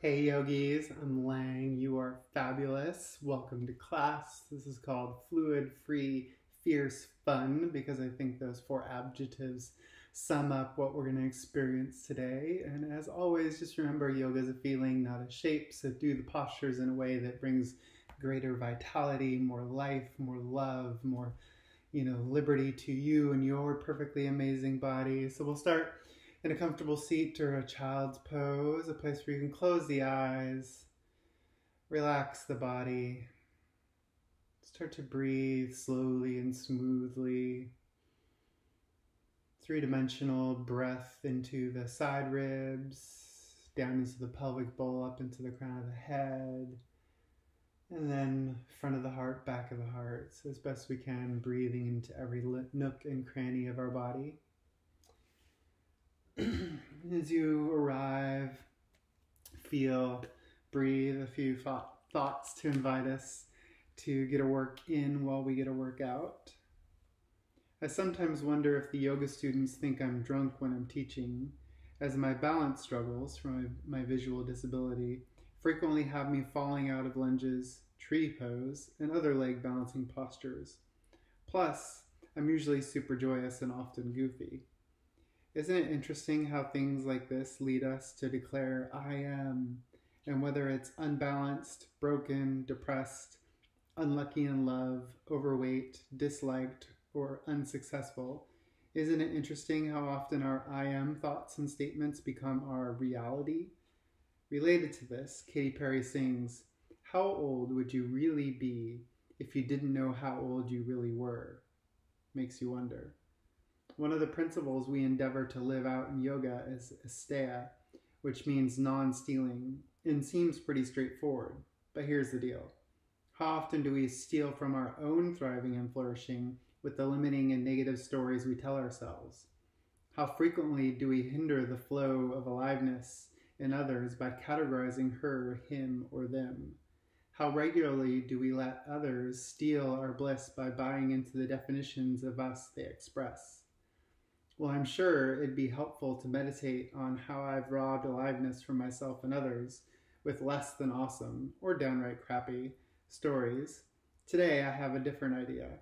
Hey yogis, I'm Lang. You are fabulous. Welcome to class. This is called Fluid, Free, Fierce, Fun because I think those four adjectives sum up what we're going to experience today. And as always, just remember yoga is a feeling, not a shape. So do the postures in a way that brings greater vitality, more life, more love, more liberty to you and your perfectly amazing body. So we'll start in a comfortable seat or a child's pose, a place where you can close the eyes, relax the body, start to breathe slowly and smoothly. Three-dimensional breath into the side ribs, down into the pelvic bowl, up into the crown of the head, and then front of the heart, back of the heart. So as best we can, breathing into every nook and cranny of our body. As you arrive, feel, breathe a few thoughts to invite us to get a work in while we get a work out. I sometimes wonder if the yoga students think I'm drunk when I'm teaching, as my balance struggles from my visual disability frequently have me falling out of lunges, tree pose, and other leg balancing postures. Plus, I'm usually super joyous and often goofy. Isn't it interesting how things like this lead us to declare I am, and whether it's unbalanced, broken, depressed, unlucky in love, overweight, disliked, or unsuccessful, isn't it interesting how often our I am thoughts and statements become our reality? Related to this, Katy Perry sings, "How old would you really be if you didn't know how old you really were?" Makes you wonder. One of the principles we endeavor to live out in yoga is asteya, which means non-stealing, and seems pretty straightforward. But here's the deal. How often do we steal from our own thriving and flourishing with the limiting and negative stories we tell ourselves? How frequently do we hinder the flow of aliveness in others by categorizing her, him, or them? How regularly do we let others steal our bliss by buying into the definitions of us they express? Well, I'm sure it'd be helpful to meditate on how I've robbed aliveness from myself and others with less than awesome, or downright crappy, stories. Today I have a different idea.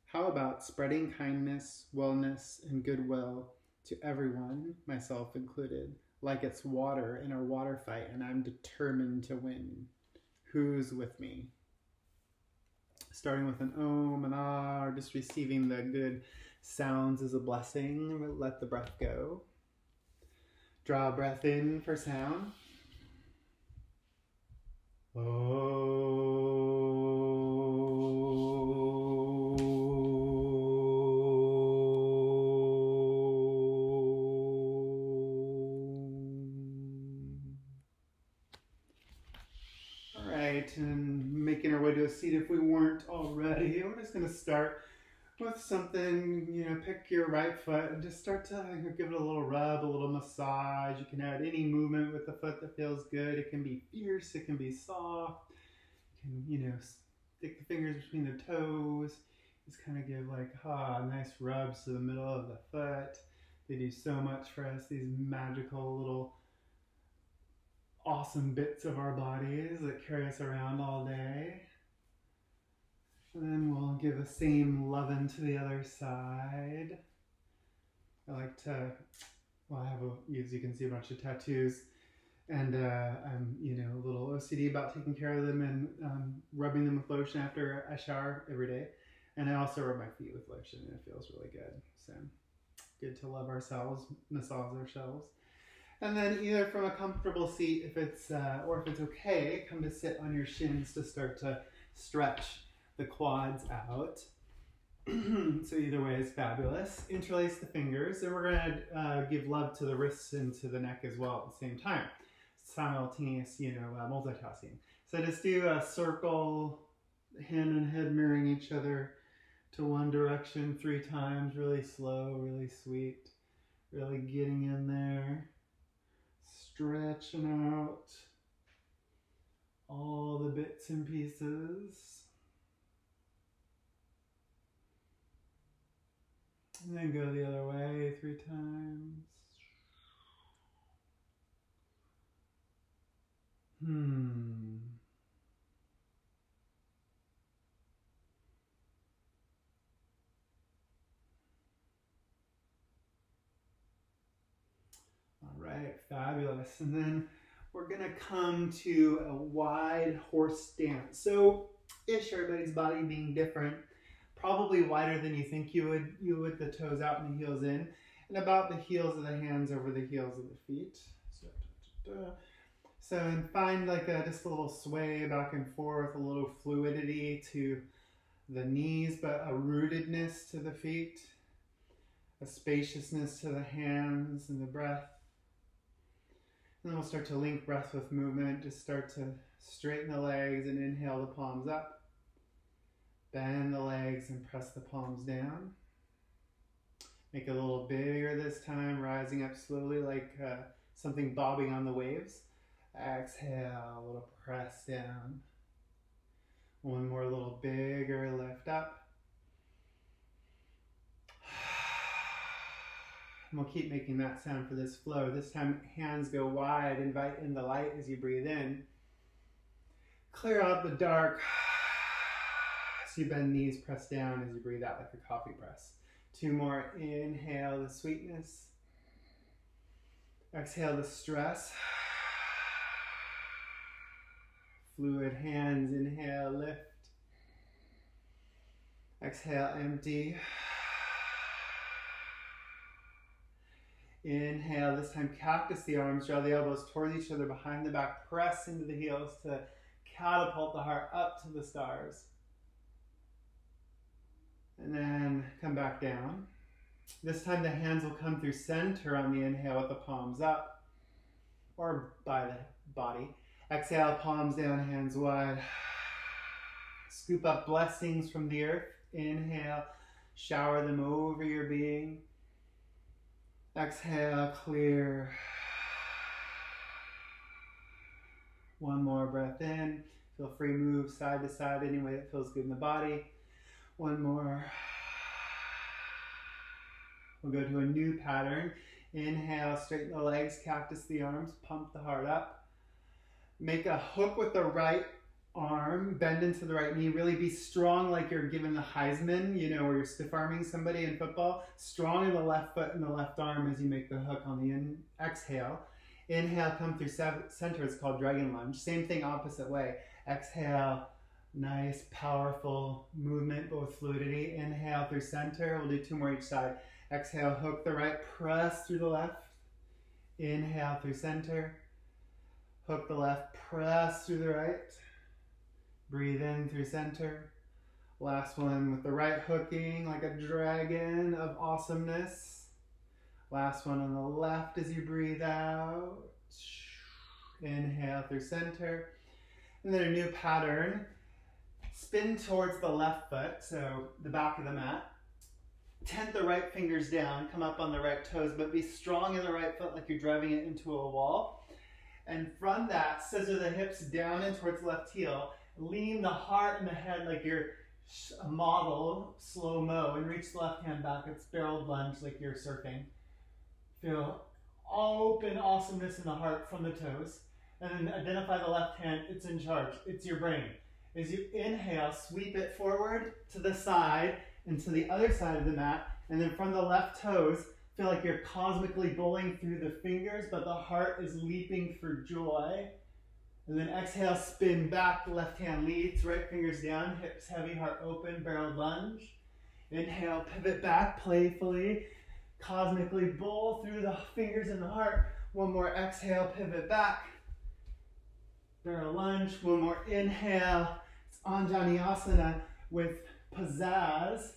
How about spreading kindness, wellness, and goodwill to everyone, myself included, like it's water in a water fight and I'm determined to win? Who's with me? Starting with an om and ah, or just receiving the good sounds as a blessing. Let the breath go. Draw a breath in for sound. Oh. All right, and making our way to a seat if we weren't already. We're just going to start with something, pick your right foot and just start to give it a little rub, a little massage. You can add any movement with the foot that feels good. It can be fierce, it can be soft. You can, stick the fingers between the toes. Just kind of give nice rubs to the middle of the foot. They do so much for us, these magical little awesome bits of our bodies that carry us around all day. And then we'll give the same loving to the other side. I like to, I have, as you can see, a bunch of tattoos. And I'm, a little OCD about taking care of them and rubbing them with lotion after I shower every day. And I also rub my feet with lotion and it feels really good. So good to love ourselves, massage ourselves. And then either from a comfortable seat, if it's okay, come to sit on your shins to start to stretch the quads out. So either way is fabulous. Interlace the fingers, and we're going to give love to the wrists and to the neck as well at the same time. Simultaneous, multitasking. So just do a circle, hand and head mirroring each other to one direction 3 times, really slow, really sweet. Really getting in there, stretching out all the bits and pieces. And then go the other way 3 times. All right, fabulous. And then we're gonna come to a wide horse stance. So, ish, everybody's body being different. Probably wider than you think you would. You with the toes out and the heels in, and about the heels of the hands over the heels of the feet. So and find like just a little sway back and forth, a little fluidity to the knees, but a rootedness to the feet, a spaciousness to the hands and the breath. And then we'll start to link breath with movement. Just start to straighten the legs and inhale the palms up. Bend the legs and press the palms down. Make it a little bigger this time, rising up slowly like something bobbing on the waves. Exhale, a little press down. One more little bigger lift up. And we'll keep making that sound for this flow. This time, hands go wide. Invite in the light as you breathe in. Clear out the dark. So you bend knees, press down as you breathe out like a coffee press. Two more. Inhale the sweetness. Exhale the stress. Fluid hands. Inhale, lift. Exhale, empty. Inhale, this time cactus the arms, draw the elbows towards each other behind the back, press into the heels to catapult the heart up to the stars. And then come back down. This time the hands will come through center on the inhale with the palms up or by the body. Exhale, palms down, hands wide. Scoop up blessings from the earth. Inhale, shower them over your being. Exhale, clear. One more breath in. Feel free to move side to side any way that feels good in the body. One more. We'll go to a new pattern. Inhale, straighten the legs, cactus the arms, pump the heart up. Make a hook with the right arm, bend into the right knee. Really be strong like you're giving the Heisman, you know, where you're stiff arming somebody in football. Strong in the left foot and the left arm as you make the hook on the exhale. Inhale, come through center. It's called dragon lunge. Same thing, opposite way. Exhale, nice, powerful movement, but with fluidity. Inhale through center. We'll do two more each side. Exhale, hook the right, press through the left. Inhale through center. Hook the left, press through the right. Breathe in through center. Last one with the right hooking like a dragon of awesomeness. Last one on the left as you breathe out. Inhale through center. And then a new pattern. Spin towards the left foot, so the back of the mat. Tent the right fingers down, come up on the right toes, but be strong in the right foot like you're driving it into a wall. And from that, scissor the hips down and towards the left heel. Lean the heart and the head like you're a model, slow-mo, and reach the left hand back. It's barreled lunge like you're surfing. Feel open awesomeness in the heart from the toes. And then identify the left hand, it's in charge, it's your brain. As you inhale, sweep it forward to the side and to the other side of the mat. And then from the left toes, feel like you're cosmically bowling through the fingers, but the heart is leaping for joy. And then exhale, spin back, the left hand leads, right fingers down, hips heavy, heart open, barreled lunge. Inhale, pivot back playfully, cosmically bowl through the fingers and the heart. One more exhale, pivot back, barrel lunge. One more inhale, it's Anjaneyasana with pizzazz.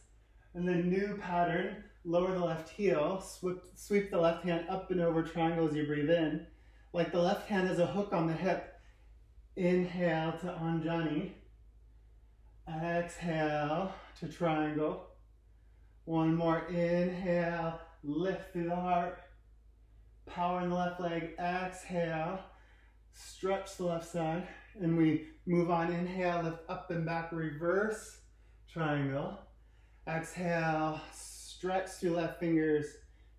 And then new pattern, lower the left heel, sweep the left hand up and over triangle as you breathe in. Like the left hand is a hook on the hip. Inhale to Anjani. Exhale to triangle. One more inhale, lift through the heart. Power in the left leg, exhale. Stretch the left side. And we move on, inhale, lift up and back, reverse triangle. Exhale, stretch through left fingers,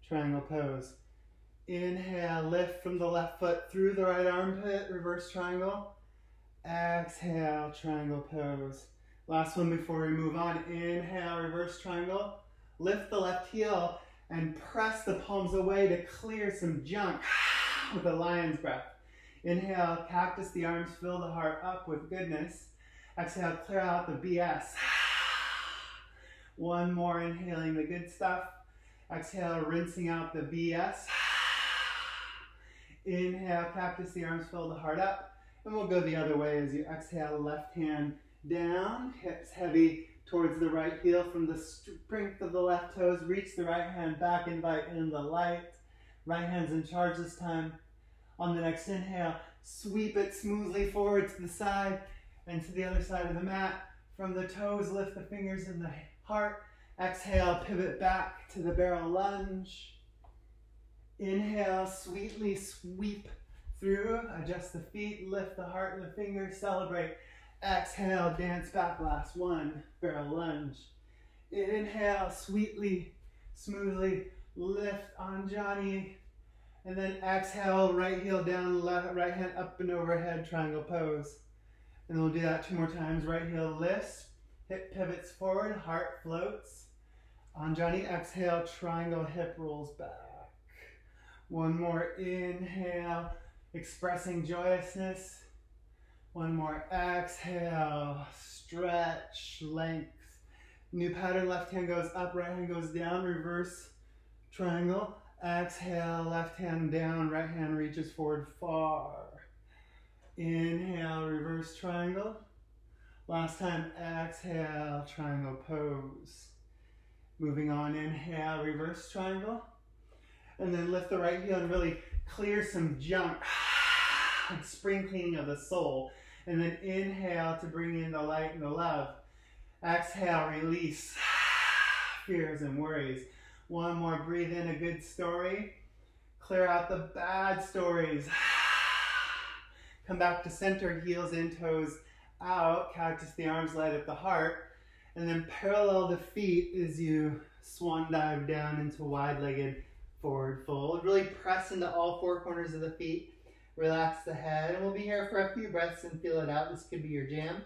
triangle pose. Inhale, lift from the left foot through the right armpit, reverse triangle. Exhale, triangle pose. Last one before we move on. Inhale, reverse triangle. Lift the left heel and press the palms away to clear some junk with a lion's breath. Inhale, cactus the arms, fill the heart up with goodness. Exhale, clear out the BS. One more, inhaling the good stuff. Exhale, rinsing out the BS. Inhale, cactus the arms, fill the heart up. And we'll go the other way as you exhale, left hand down, hips heavy towards the right heel. From the strength of the left toes, reach the right hand back, invite in the light. Right hand's in charge this time. On the next inhale, sweep it smoothly forward to the side and to the other side of the mat. From the toes, lift the fingers in the heart. Exhale, pivot back to the barrel lunge. Inhale, sweetly sweep through, adjust the feet, lift the heart and the fingers, celebrate. Exhale, dance back, last one, barrel lunge. Inhale, sweetly, smoothly lift on Johnny. And then exhale, right heel down, left, right hand up and overhead, triangle pose. And we'll do that 2 more times. Right heel lifts, hip pivots forward, heart floats. On Johnny, exhale, triangle, hip rolls back. One more, inhale, expressing joyousness. One more, exhale, stretch, length. New pattern, left hand goes up, right hand goes down, reverse triangle. Exhale, left hand down, right hand reaches forward far. Inhale, reverse triangle. Last time, exhale, triangle pose. Moving on, inhale, reverse triangle. And then lift the right heel and really clear some junk. And spring cleaning of the soul. And then inhale to bring in the light and the love. Exhale, release fears and worries. One more, breathe in a good story. Clear out the bad stories. Come back to center, heels in, toes out. Cactus the arms, light up the heart. And then parallel the feet as you swan dive down into wide-legged forward fold. Really press into all 4 corners of the feet. Relax the head. And we'll be here for a few breaths and feel it out. This could be your jam.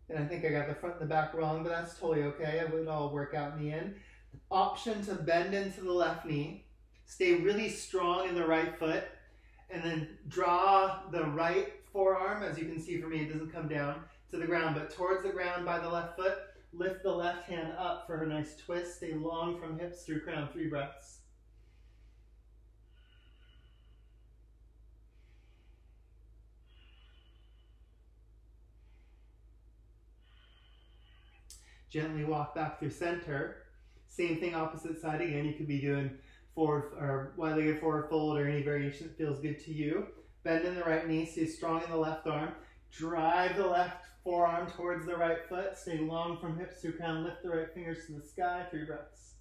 And I think I got the front and the back wrong, but that's totally okay. It would all work out in the end. Option to bend into the left knee. Stay really strong in the right foot. And then draw the right forearm, as you can see for me, it doesn't come down to the ground, but towards the ground by the left foot. Lift the left hand up for a nice twist. Stay long from hips through crown. 3 breaths. Gently walk back through center. Same thing, opposite side again. You could be doing forward or wide-legged forward fold or any variation that feels good to you. Bend in the right knee, stay strong in the left arm. Drive the left forearm towards the right foot. Stay long from hips through crown. Lift the right fingers to the sky. 3 breaths.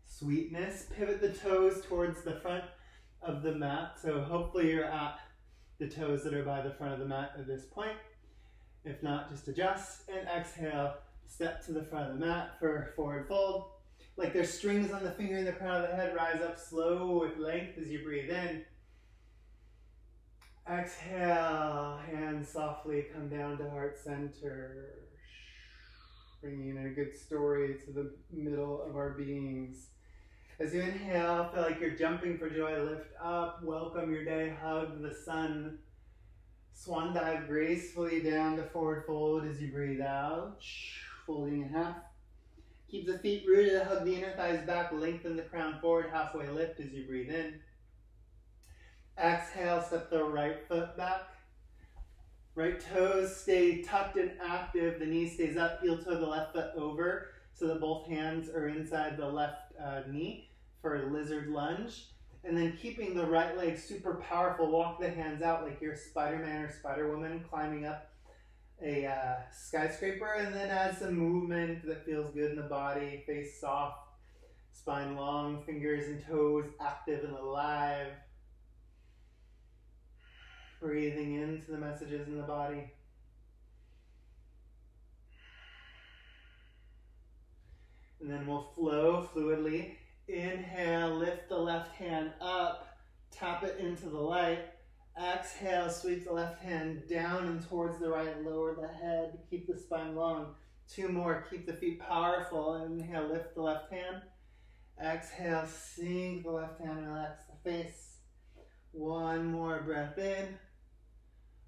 Sweetness. Pivot the toes towards the front of the mat. So hopefully you're at the toes that are by the front of the mat at this point. If not, just adjust and exhale. Step to the front of the mat for forward fold. Like there's strings on the finger in the crown of the head. Rise up slow with length as you breathe in. Exhale, hands softly come down to heart center. Bringing in a good story to the middle of our beings. As you inhale, feel like you're jumping for joy. Lift up, welcome your day, hug the sun. Swan dive gracefully down to forward fold as you breathe out. Folding in half. Keep the feet rooted, hug the inner thighs back, lengthen the crown forward, halfway lift as you breathe in. Exhale, step the right foot back. Right toes stay tucked and active, the knee stays up, heel toe the left foot over so that both hands are inside the left knee for a lizard lunge. And then keeping the right leg super powerful, walk the hands out like you're Spider-Man or Spider-Woman climbing up a skyscraper, and then add some movement that feels good in the body, face soft, spine long, fingers and toes active and alive. Breathing into the messages in the body. And then we'll flow fluidly. Inhale, lift the left hand up, tap it into the light. Exhale, sweep the left hand down and towards the right, lower the head, keep the spine long. 2 more, keep the feet powerful. Inhale, lift the left hand. Exhale, sink the left hand, relax the face. 1 more breath in.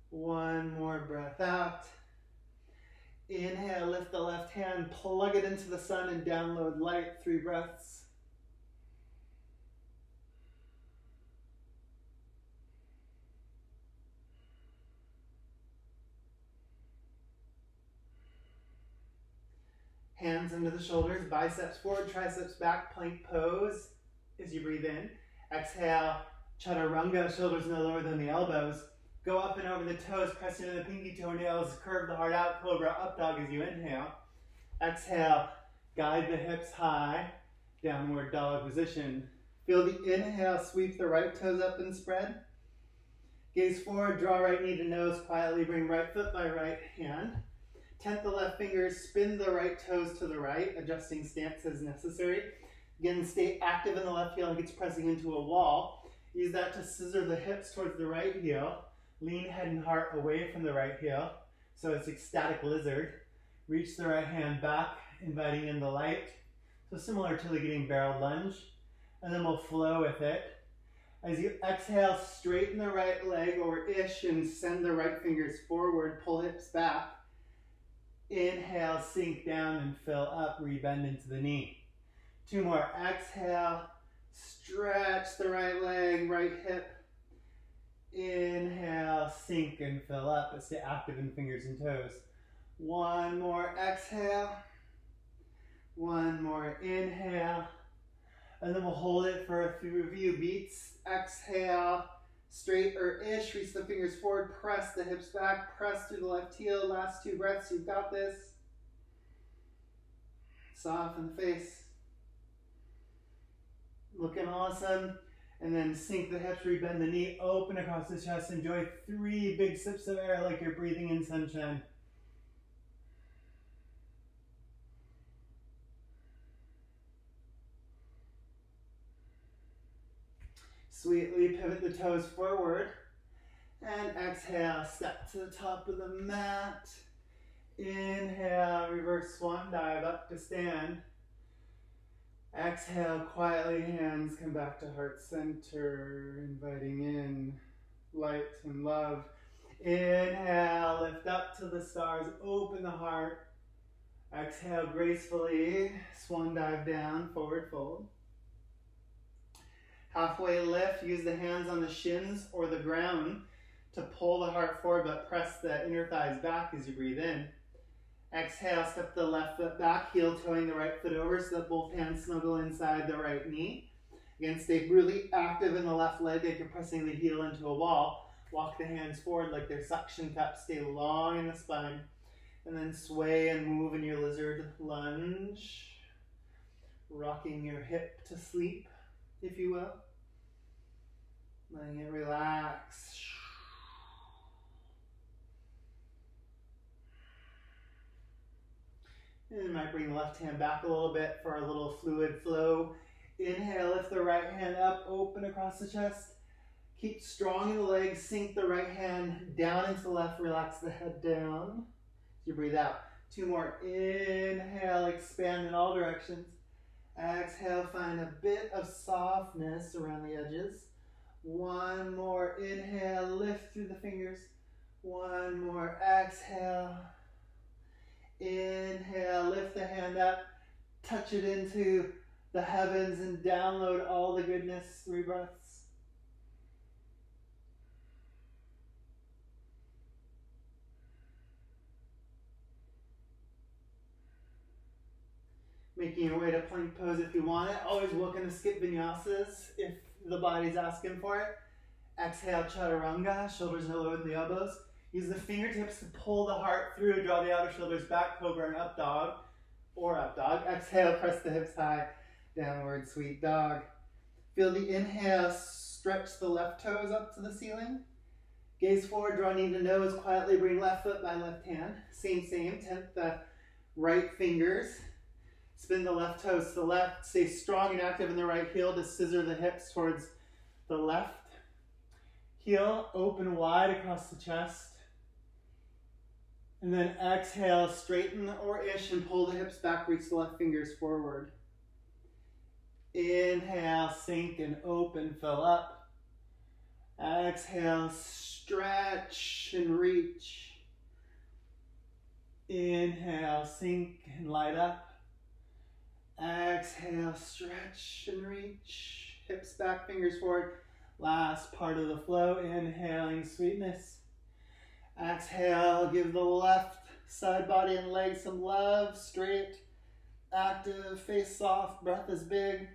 1 more breath out. Inhale, lift the left hand, plug it into the sun and download light. 3 breaths. Hands into the shoulders, biceps forward, triceps back, plank pose as you breathe in. Exhale, chaturanga, shoulders no lower than the elbows. Go up and over the toes, press into the pinky toenails, curve the heart out, cobra up dog as you inhale. Exhale, guide the hips high, downward dog position. Feel the inhale, sweep the right toes up and spread. Gaze forward, draw right knee to nose, quietly bring right foot by right hand. Tent the left fingers, spin the right toes to the right, adjusting stance as necessary. Again, stay active in the left heel like it's pressing into a wall. Use that to scissor the hips towards the right heel. Lean head and heart away from the right heel, so it's ecstatic lizard. Reach the right hand back, inviting in the light. So similar to the getting barrel lunge. And then we'll flow with it. As you exhale, straighten the right leg or ish and send the right fingers forward, pull hips back. Inhale, sink down and fill up, rebend into the knee. 2 more, exhale, stretch the right leg, right hip. Inhale, sink and fill up, but stay active in fingers and toes. 1 more, exhale. 1 more, inhale. And then we'll hold it for a few beats. Exhale, straight or ish, reach the fingers forward, press the hips back, press through the left heel. Last 2 breaths, you've got this. Soften the face. Looking awesome. And then sink the hips, rebend the knee, open across the chest. Enjoy 3 big sips of air like you're breathing in sunshine. Sweetly pivot the toes forward. And exhale, step to the top of the mat. Inhale, reverse swan dive up to stand. Exhale, quietly, hands come back to heart center, inviting in light and love. Inhale, lift up to the stars, open the heart. Exhale, gracefully, swan dive down, forward fold. Halfway lift, use the hands on the shins or the ground to pull the heart forward, but press the inner thighs back as you breathe in. Exhale, step the left foot back, heel toeing the right foot over so that both hands snuggle inside the right knee. Again, stay really active in the left leg like you're pressing the heel into a wall. Walk the hands forward like they're suction cups. Stay long in the spine. And then sway and move in your lizard lunge. Rocking your hip to sleep, if you will. Letting it relax. And you might bring the left hand back a little bit for a little fluid flow. Inhale, lift the right hand up, open across the chest. Keep strong in the legs, sink the right hand down into the left, relax the head down. As you breathe out. 2 more. Inhale, expand in all directions. Exhale, find a bit of softness around the edges. 1 more. Inhale, lift through the fingers. 1 more. Exhale. Inhale, lift the hand up, touch it into the heavens and download all the goodness. 3 breaths. Making your way to plank pose if you want it. Always welcome to skip vinyasas if the body's asking for it. Exhale, chaturanga, shoulders no lower than the elbows. Use the fingertips to pull the heart through, draw the outer shoulders back, cobra and up dog, or up dog. Exhale, press the hips high, downward sweet dog. Feel the inhale, stretch the left toes up to the ceiling. Gaze forward, draw knee to nose, quietly bring left foot by left hand. Same, tent the right fingers. Spin the left toes to the left. Stay strong and active in the right heel to scissor the hips towards the left heel. Open wide across the chest. And then exhale, straighten or ish and pull the hips back. Reach the left fingers forward. Inhale, sink and open, fill up. Exhale, stretch and reach. Inhale, sink and light up. Exhale, stretch and reach. Hips back, fingers forward. Last part of the flow, inhaling sweetness. Exhale, give the left side body and legs some love. Straight, active, face soft, breath is big.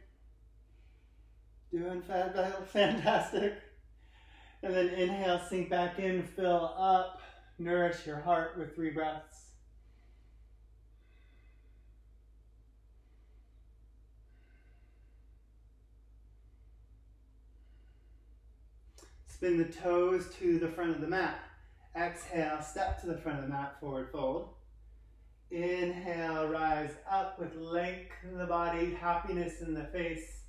Doing fantastic. And then inhale, sink back in, fill up. Nourish your heart with 3 breaths. Spin the toes to the front of the mat. Exhale, step to the front of the mat, forward fold. Inhale, rise up with length in the body, happiness in the face.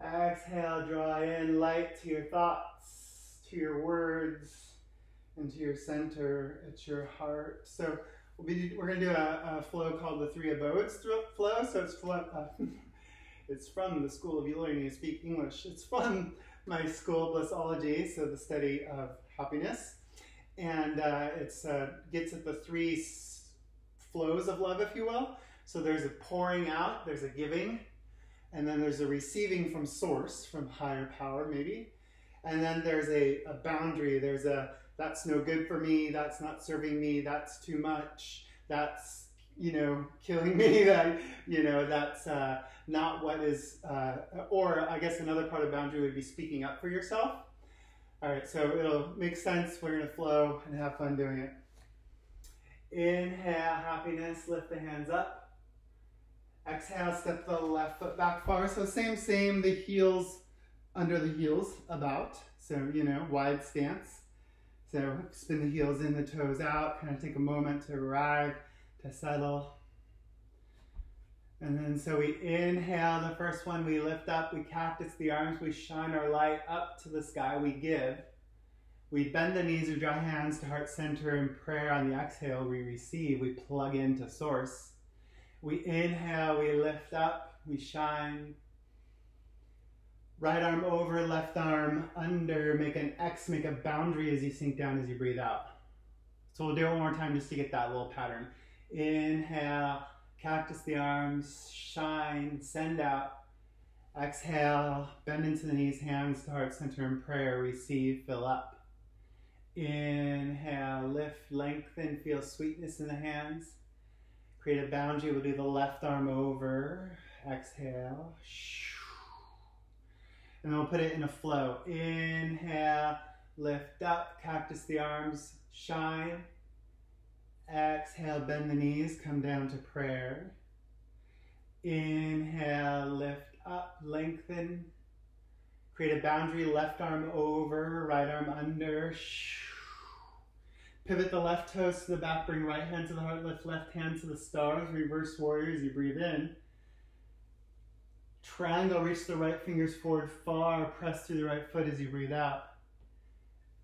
Exhale, draw in light to your thoughts, to your words, and to your center at your heart. So we're going to do a flow called the 3 abodes flow. So it's from the School of Learning to Speak English. It's from my school, Blissology, so the study of happiness. And it gets at the 3 flows of love, if you will. So there's a pouring out, there's a giving, and then there's a receiving from source, from higher power maybe. And then there's a boundary. There's a, that's no good for me, that's not serving me, that's too much, that's, killing me, that, that's not what is, or I guess another part of boundary would be speaking up for yourself. All right, so it'll make sense. We're going to flow and have fun doing it. Inhale, happiness, lift the hands up. Exhale, step the left foot back far. So same, the heels under the heels about. So, wide stance. So spin the heels in, the toes out. Kind of take a moment to arrive, to settle. And then so we inhale, the first one, we lift up, we cactus the arms, we shine our light up to the sky, we give. We bend the knees, we draw hands to heart center in prayer. On the exhale, we receive, we plug into source. We inhale, we lift up, we shine. Right arm over, left arm under, make an X, make a boundary as you sink down as you breathe out. So we'll do it one more time just to get that little pattern. Inhale, cactus the arms, shine, send out. Exhale, bend into the knees, hands to heart center in prayer, receive, fill up. Inhale, lift, lengthen, feel sweetness in the hands. Create a boundary, we'll do the left arm over. Exhale. And then we'll put it in a flow. Inhale, lift up, cactus the arms, shine. Exhale, bend the knees, come down to prayer. Inhale, lift up, lengthen. Create a boundary, left arm over, right arm under. Pivot the left toes to the back, bring right hand to the heart, lift left hand to the stars, reverse warrior as you breathe in. Triangle, reach the right fingers forward far, press through the right foot as you breathe out.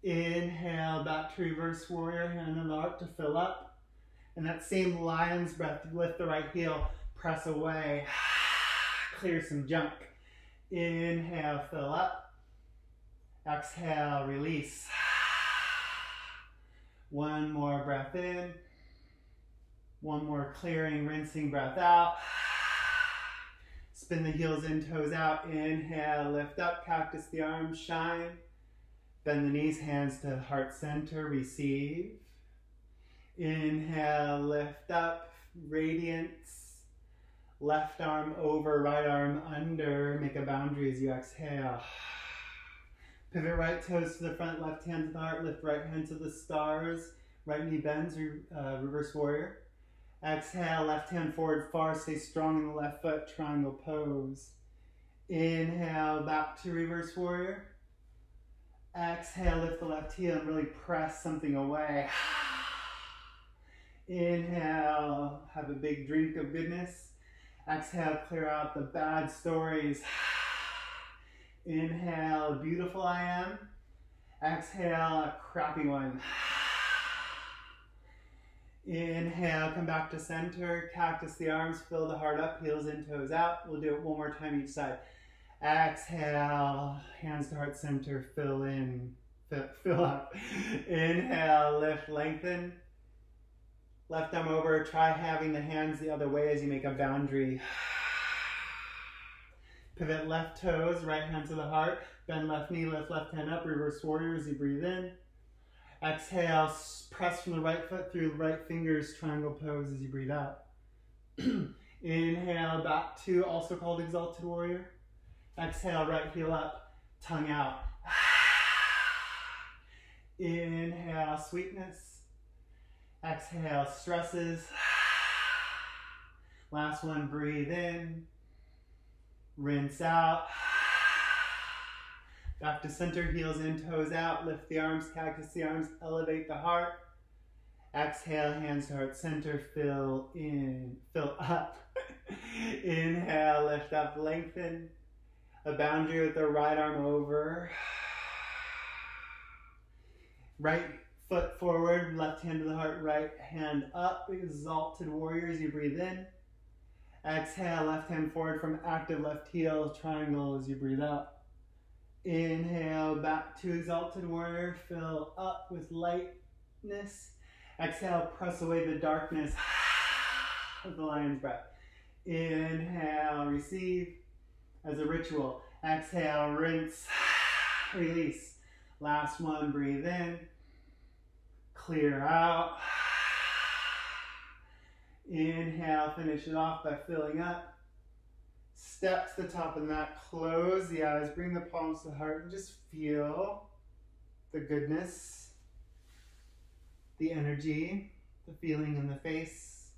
Inhale, back to reverse warrior, hand on the heart to fill up. And that same lion's breath, lift the right heel, press away, clear some junk. Inhale, fill up. Exhale, release. One more breath in. One more clearing, rinsing breath out. Spin the heels in, toes out. Inhale, lift up, cactus the arms, shine. Bend the knees, hands to heart center, receive. Inhale, lift up, radiance. Left arm over, right arm under. Make a boundary as you exhale. Pivot right toes to the front, left hand to the heart, lift right hand to the stars. Right knee bends, reverse warrior. Exhale, left hand forward far, stay strong in the left foot, triangle pose. Inhale, back to reverse warrior. Exhale, lift the left heel and really press something away. Inhale, have a big drink of goodness. Exhale, clear out the bad stories. Inhale, beautiful I am. Exhale, a crappy one. Inhale, come back to center. Cactus the arms, fill the heart up, heels in, toes out. We'll do it one more time each side. Exhale, hands to heart center, fill in, fill up. Inhale, lift, lengthen. Left arm over, try having the hands the other way as you make a boundary. Pivot left toes, right hand to the heart. Bend left knee, lift left hand up, reverse warrior as you breathe in. Exhale, press from the right foot through the right fingers, triangle pose as you breathe out. Inhale, back to also called exalted warrior. Exhale, right heel up, tongue out. Inhale, sweetness. Exhale, stresses. Last one, breathe in. Rinse out. Back to center, heels in, toes out. Lift the arms, cactus the arms, elevate the heart. Exhale, hands to heart center, fill in, fill up. Inhale, lift up, lengthen. A boundary with the right arm over. Right foot forward, left hand to the heart, right hand up. Exalted warrior as you breathe in. Exhale, left hand forward from active left heel, triangle as you breathe out. Inhale, back to exalted warrior, fill up with lightness. Exhale, press away the darkness with the lion's breath. Inhale, receive as a ritual. Exhale, rinse, release. Last one, breathe in, clear out. Inhale, finish it off by filling up. Step to the top of the mat, close the eyes, bring the palms to the heart, and just feel the goodness, the energy, the feeling in the face.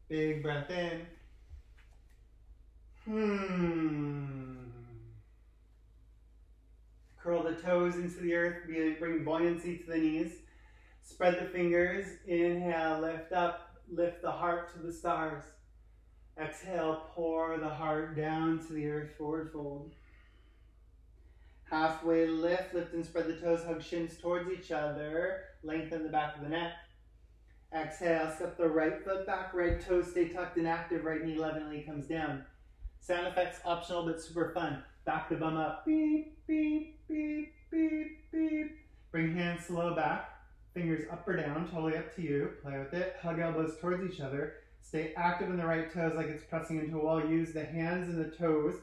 Big breath in. Curl the toes into the earth, bring buoyancy to the knees. Spread the fingers, inhale, lift up, lift the heart to the stars. Exhale, pour the heart down to the earth, forward fold. Halfway lift, lift and spread the toes, hug shins towards each other, lengthen the back of the neck. Exhale, step the right foot back, right toes stay tucked and active, right knee lovingly comes down. Sound effects optional but super fun. Back the bum up, beep, beep, beep, beep, beep. Bring hands slow back, fingers up or down, totally up to you. Play with it, hug elbows towards each other. Stay active in the right toes like it's pressing into a wall. Use the hands and the toes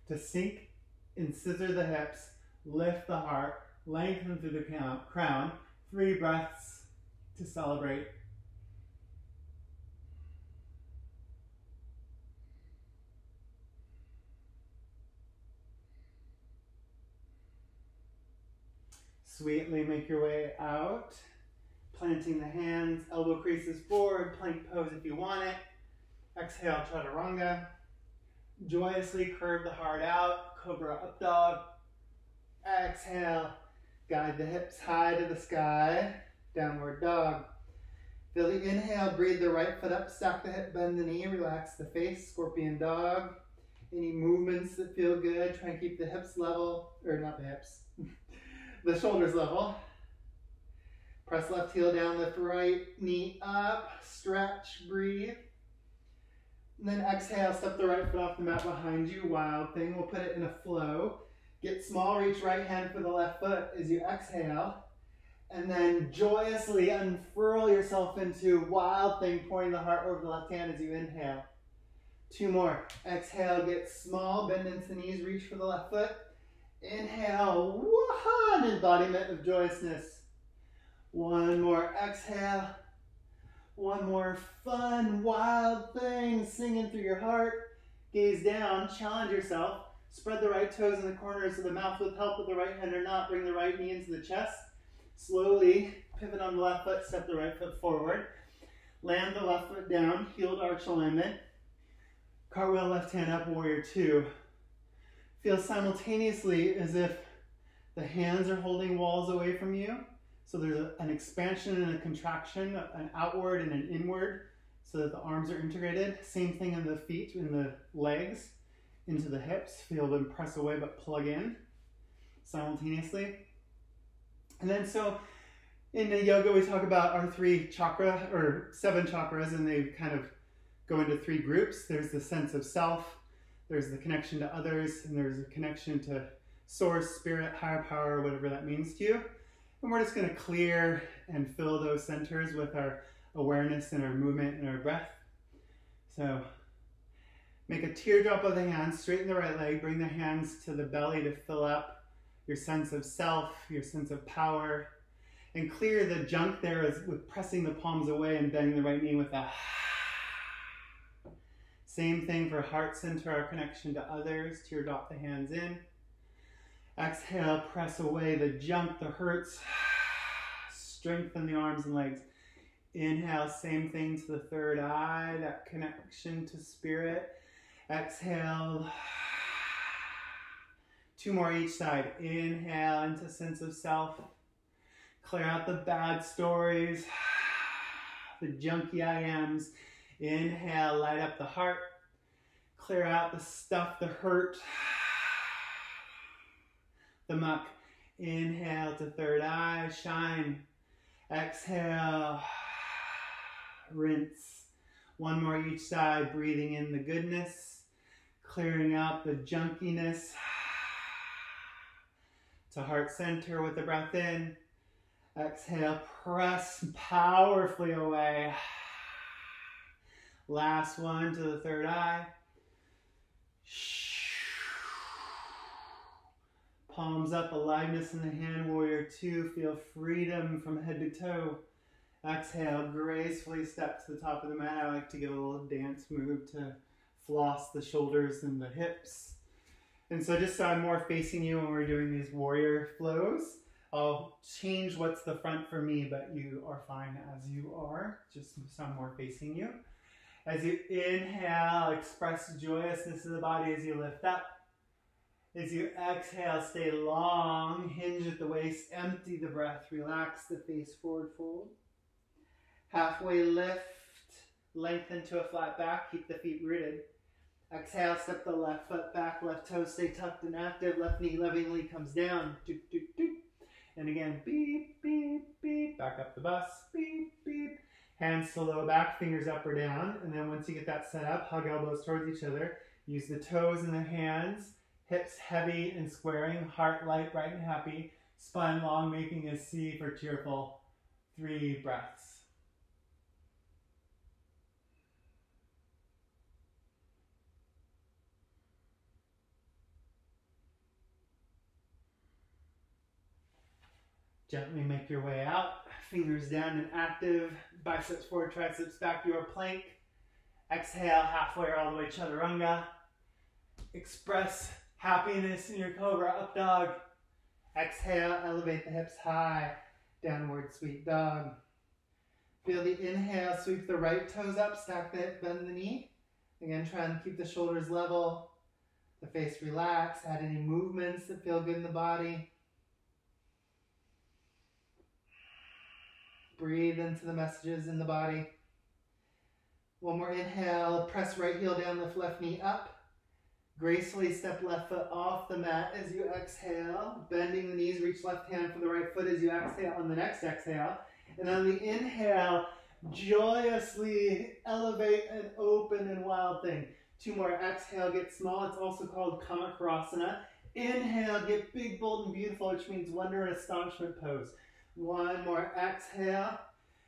to sink and scissor the hips. Lift the heart. Lengthen through the crown. 3 breaths to celebrate. Sweetly make your way out. Planting the hands, elbow creases forward, plank pose if you want it. Exhale, chaturanga. Joyously curve the heart out, cobra up dog. Exhale, guide the hips high to the sky, downward dog. Feel the inhale, breathe the right foot up, stack the hip, bend the knee, relax the face, scorpion dog. Any movements that feel good, try and keep the hips level, or not the hips, the shoulders level. Press left heel down, lift right knee up, stretch, breathe. And then exhale, step the right foot off the mat behind you, wild thing. We'll put it in a flow. Get small, reach right hand for the left foot as you exhale. And then joyously unfurl yourself into wild thing, pouring the heart over the left hand as you inhale. 2 more. Exhale, get small, bend into the knees, reach for the left foot. Inhale, wah-ha, an embodiment of joyousness. 1 more, exhale. 1 more, fun, wild thing, singing through your heart. Gaze down, challenge yourself. Spread the right toes in the corners of the mouth with help with the right hand or not. Bring the right knee into the chest. Slowly pivot on the left foot, step the right foot forward. Land the left foot down, heel to arch alignment. Cartwheel left hand up, warrior 2. Feel simultaneously as if the hands are holding walls away from you. So there's an expansion and a contraction, an outward and an inward. so that the arms are integrated. Same thing in the feet, in the legs, into the hips. Feel them press away but plug in simultaneously. And then so in the yoga we talk about our 3 chakra or 7 chakras, and they kind of go into 3 groups. There's the sense of self, there's the connection to others, and there's a connection to source, spirit, higher power, whatever that means to you. And we're just going to clear and fill those centers with our awareness and our movement and our breath. So make a teardrop of the hands, straighten the right leg, bring the hands to the belly to fill up your sense of self, your sense of power, and clear the junk there with pressing the palms away and bending the right knee with a same thing for heart center, our connection to others. Teardrop the hands in. Exhale, press away the junk, the hurts. Strengthen the arms and legs. Inhale, same thing to the third eye, that connection to spirit. Exhale. 2 more each side. Inhale into sense of self. Clear out the bad stories, the junky I ams. Inhale, light up the heart. Clear out the stuff, the hurt, the muck. Inhale to third eye, shine. Exhale, rinse. 1 more each side, breathing in the goodness, clearing out the junkiness. To heart center with the breath in. Exhale, press powerfully away. Last one to the third eye. Palms up, aliveness in the hand, warrior 2. Feel freedom from head to toe. Exhale, gracefully step to the top of the mat. I like to give a little dance move to floss the shoulders and the hips. And so just so I'm more facing you when we're doing these warrior flows, I'll change what's the front for me, but you are fine as you are, just so I'm more facing you. As you inhale, express joyousness of the body as you lift up. As you exhale, stay long, hinge at the waist, empty the breath, relax the face, forward fold. Halfway lift, lengthen to a flat back, keep the feet rooted. Exhale, step the left foot back, left toe stay tucked and active, left knee lovingly comes down. Doop, doop, doop. And again, beep, beep, beep, back up the bus, beep, beep. Hands to low back, fingers up or down. And then once you get that set up, hug elbows towards each other. Use the toes and the hands, hips heavy and squaring, heart light, bright and happy. Spine long, making a C for cheerful. 3 breaths. Gently make your way out, fingers down and active, biceps forward, triceps back, your plank. Exhale, halfway or all the way chaturanga. Express happiness in your cobra, up dog. Exhale, elevate the hips high, downward sweet dog. Feel the inhale, sweep the right toes up, stack the hip, bend the knee. Again, try and keep the shoulders level, the face relaxed, add any movements that feel good in the body. Breathe into the messages in the body. 1 more inhale, press right heel down, lift left knee up. Gracefully step left foot off the mat as you exhale. Bending the knees, reach left hand for the right foot as you exhale on the next exhale. And on the inhale, joyously elevate and open and wild thing. 2 more, exhale, get small. It's also called Kamakarasana. Inhale, get big, bold, and beautiful, which means wonder and astonishment pose. 1 more, exhale,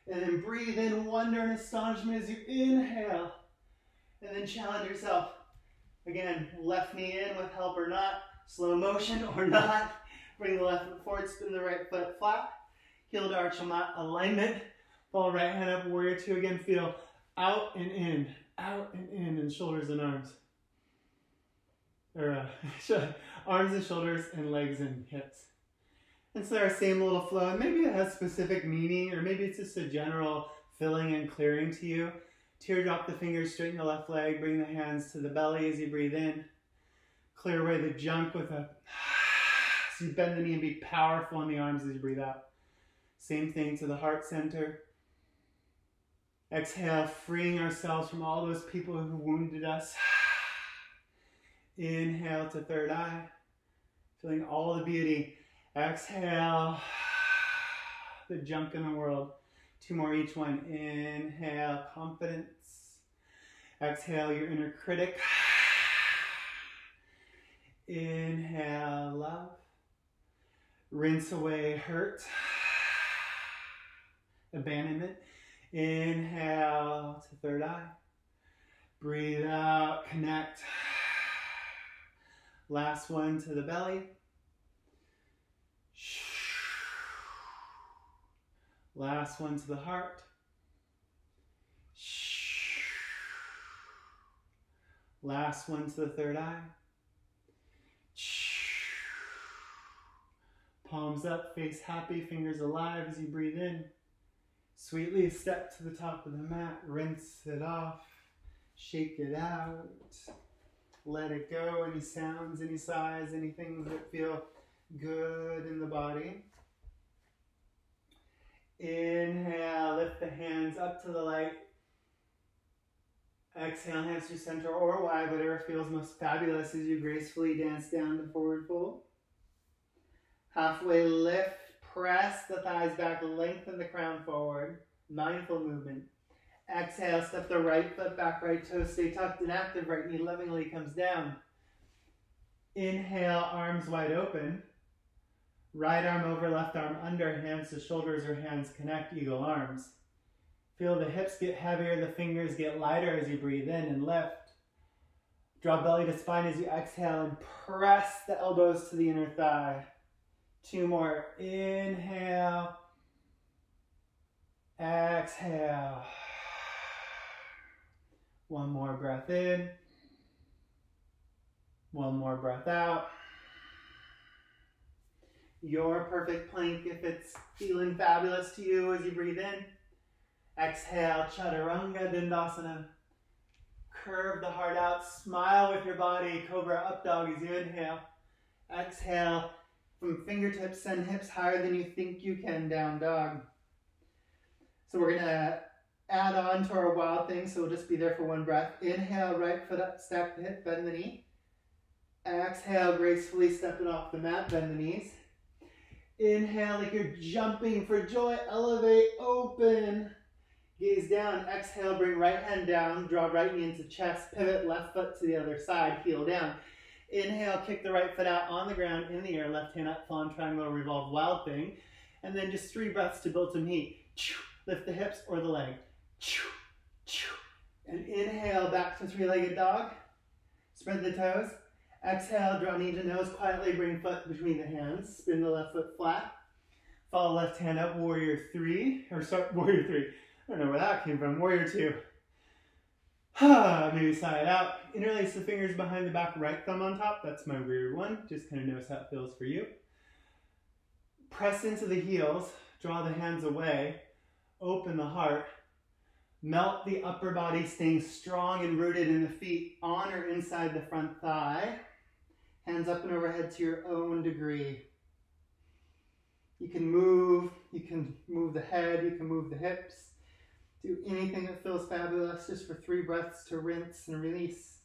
and then breathe in wonder and astonishment as you inhale, and then challenge yourself. Again, left knee in with help or not, slow motion or not. Bring the left foot forward, spin the right foot flat, heel to arch mat alignment. Fall right hand up, warrior 2. Again, feel out and in, and shoulders and arms. Or arms and shoulders and legs and hips. And so our same little flow, and maybe it has specific meaning, or maybe it's just a general filling and clearing to you. Teardrop the fingers, straighten the left leg, bring the hands to the belly as you breathe in. Clear away the junk with a, so you bend the knee and be powerful in the arms as you breathe out. Same thing to the heart center. Exhale, freeing ourselves from all those people who wounded us. Inhale to third eye, feeling all the beauty. Exhale, the junk in the world. 2 more each one. Inhale, confidence. Exhale, your inner critic. Inhale, love. Rinse away hurt, abandonment. Inhale to third eye. Breathe out, connect. Last one to the belly. Last one to the heart. Last one to the third eye. Palms up, face happy, fingers alive as you breathe in. Sweetly step to the top of the mat, rinse it off, shake it out, let it go. Any sounds, any sighs, anything that feel good in the body. Inhale, lift the hands up to the light. Exhale, hands to center or wide, whatever feels most fabulous as you gracefully dance down to forward fold. Halfway lift, press the thighs back, lengthen the crown forward. Mindful movement. Exhale, step the right foot back, right toe stay tucked and active, right knee lovingly comes down. Inhale, arms wide open. Right arm over, left arm under, hands to shoulders or hands connect, eagle arms. Feel the hips get heavier, the fingers get lighter as you breathe in and lift. Draw belly to spine as you exhale and press the elbows to the inner thigh. 2 more. Inhale. Exhale. 1 more breath in. 1 more breath out. Your perfect plank if it's feeling fabulous to you as you breathe in. Exhale, Chaturanga Dandasana. Curve the heart out, smile with your body, Cobra Up Dog as you inhale. Exhale, from fingertips send hips higher than you think you can, Down Dog. So we're gonna add on to our wild thing, so we'll just be there for 1 breath. Inhale, right foot up, stack the hip, bend the knee. Exhale, gracefully stepping off the mat, bend the knees. Inhale like you're jumping for joy, elevate, open. Gaze down, exhale, bring right hand down, draw right knee into chest, pivot left foot to the other side, heel down. Inhale, kick the right foot out on the ground, in the air, left hand up, fawn triangle, revolve, wild thing. And then just 3 breaths to build some heat. Lift the hips or the leg. And inhale, back to 3-legged dog. Spread the toes. Exhale, draw knee to nose, quietly bring foot between the hands. Spin the left foot flat. Follow left hand up, warrior 3. Warrior 3. I don't know where that came from. Warrior 2. Maybe sigh it out. Interlace the fingers behind the back, right thumb on top. That's my weird one. Just kind of notice how it feels for you. Press into the heels. Draw the hands away. Open the heart. Melt the upper body, staying strong and rooted in the feet, on or inside the front thigh. Hands up and overhead to your own degree. You can move the head, you can move the hips. Do anything that feels fabulous, just for 3 breaths to rinse and release.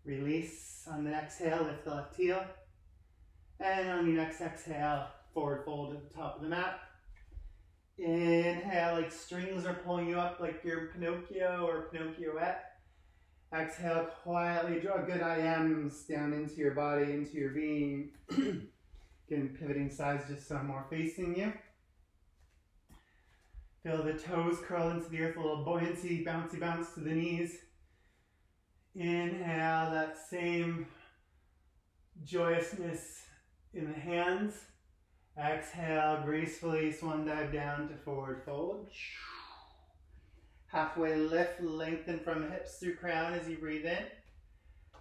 Release on the exhale, lift the left heel. And on your next exhale, forward fold at the top of the mat. Inhale, like strings are pulling you up like you're Pinocchio or Pinocchioette. Exhale, quietly draw good I ams down into your body, into your being. Again, pivoting sides just so I'm more facing you. Feel the toes curl into the earth, a little buoyancy, bouncy bounce to the knees. Inhale, that same joyousness in the hands. Exhale, gracefully swan dive down to forward fold. Halfway lift, lengthen from hips through crown as you breathe in.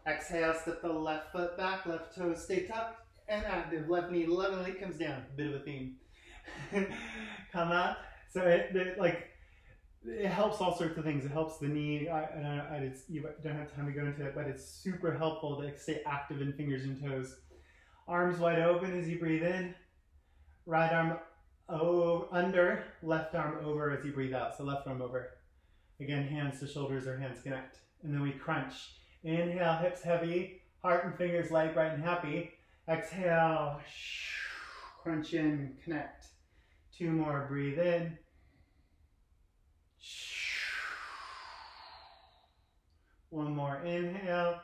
Exhale, step the left foot back, left toes stay tucked and active. Left knee lovingly comes down. Bit of a theme. Come up. So it helps all sorts of things. It helps the knee. You don't have time to go into it, but it's super helpful to stay active in fingers and toes. Arms wide open as you breathe in. Right arm under, left arm over as you breathe out. So left arm over. Again, hands to shoulders or hands connect. And then we crunch. Inhale, hips heavy. Heart and fingers light, bright, and happy. Exhale, crunch in, connect. 2 more, breathe in. One more, inhale.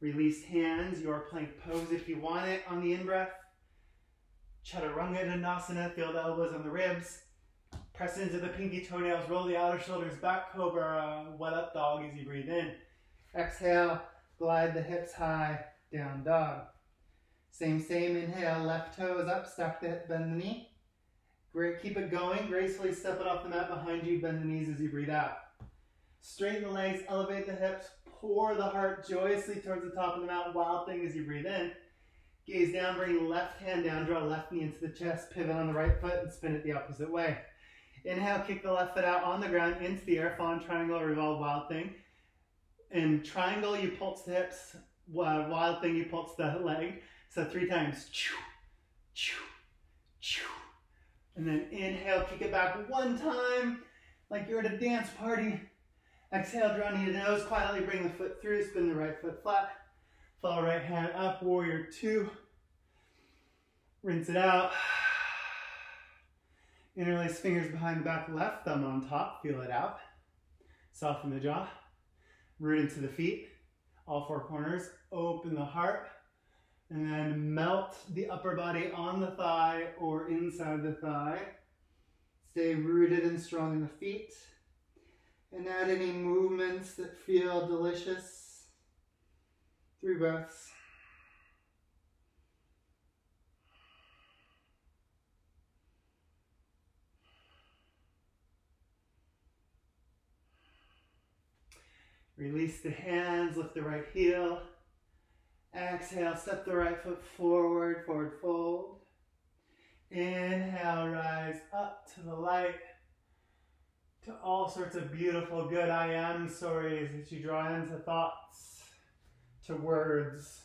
Release hands, your plank pose if you want it on the in-breath. Chaturanga Dandasana, feel the elbows on the ribs. Press into the pinky toenails, roll the outer shoulders back, cobra, wet up dog as you breathe in. Exhale, glide the hips high, down dog. Same, inhale, left toes up, stack the hip, bend the knee. Great, keep it going, gracefully step it off the mat behind you, bend the knees as you breathe out. Straighten the legs, elevate the hips, pour the heart joyously towards the top of the mat, wild thing as you breathe in. Gaze down, bring left hand down, draw left knee into the chest, pivot on the right foot and spin it the opposite way. Inhale, kick the left foot out on the ground, into the air, fawn triangle, revolve, wild thing. In triangle, you pulse the hips, wild thing, you pulse the leg. So 3 times. And then inhale, kick it back 1 time, like you're at a dance party. Exhale, draw knee to nose, quietly bring the foot through, spin the right foot flat. Fall right hand up, warrior 2. Rinse it out. Interlace fingers behind the back, left thumb on top, feel it out. Soften the jaw. Root into the feet. All 4 corners, open the heart. And then melt the upper body on the thigh or inside the thigh. Stay rooted and strong in the feet. And add any movements that feel delicious. 3 breaths. Release the hands, lift the right heel. Exhale, step the right foot forward, forward fold. Inhale, rise up to the light, to all sorts of beautiful good I am stories that you draw into thoughts, to words,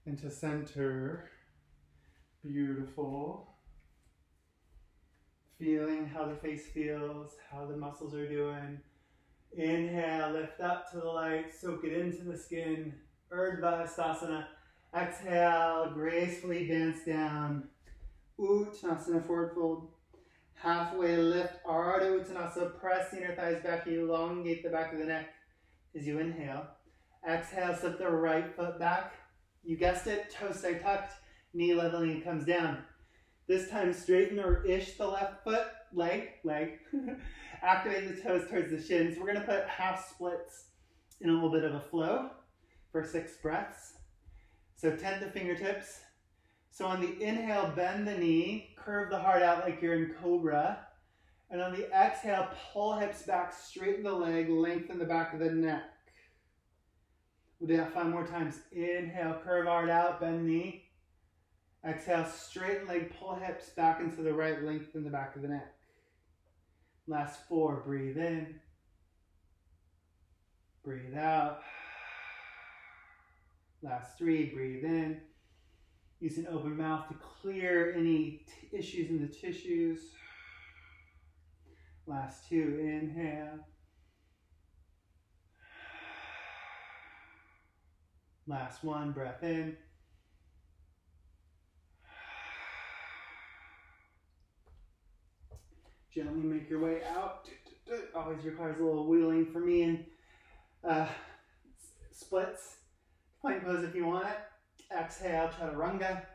into center. Beautiful. Feeling how the face feels, how the muscles are doing. Inhale, lift up to the light, soak it into the skin. Urdhva Hastasana. Exhale, gracefully dance down. Uttanasana, forward fold. Halfway lift, Ardha Uttanasana. Press the inner thighs back, elongate the back of the neck as you inhale. Exhale, slip the right foot back. You guessed it, toes stay tucked, knee leveling comes down. This time straighten or ish the left foot, leg. Activate the toes towards the shins. We're gonna put half splits in a little bit of a flow for 6 breaths. So tent the fingertips. So on the inhale, bend the knee, curve the heart out like you're in cobra. And on the exhale, pull hips back, straighten the leg, lengthen the back of the neck. We'll do that 5 more times. Inhale, curve heart out, bend knee. Exhale, straighten leg, pull hips back into the right, lengthen the back of the neck. Last 4, breathe in. Breathe out. Last 3, breathe in. Use an open mouth to clear any issues in the tissues. Last 2, inhale. Last 1, breath in. Gently make your way out. Always requires a little wheeling for me and splits. Plank pose if you want it. Exhale, chaturanga.